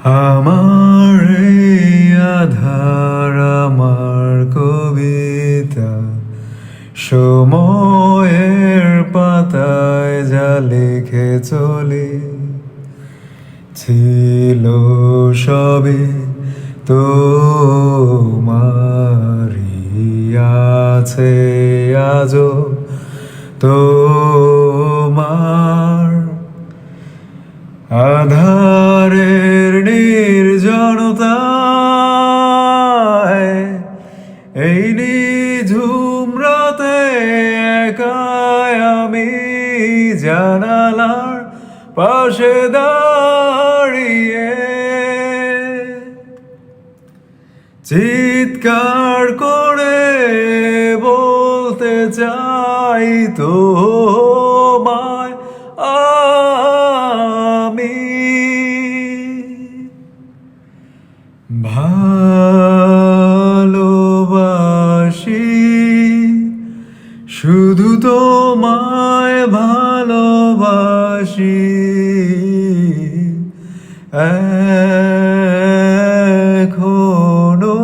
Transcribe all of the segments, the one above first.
আমার এই আধার আমার কবিতা সময়ের পাতায় যা লিখে চলে ছিল সবে তোমারই আছে আজও তোমার আধারের নির্জনতায় এই নিঝুম রাতে একাই আমি জানালার পাশে দাঁড়িয়ে চিৎকার করে বলতে চাই তোমায় আমি ভালোবাসি শুধু তোমায় ভালোবাসি এখনো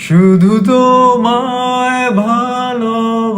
শুধু তোমায় ভালোবাসি।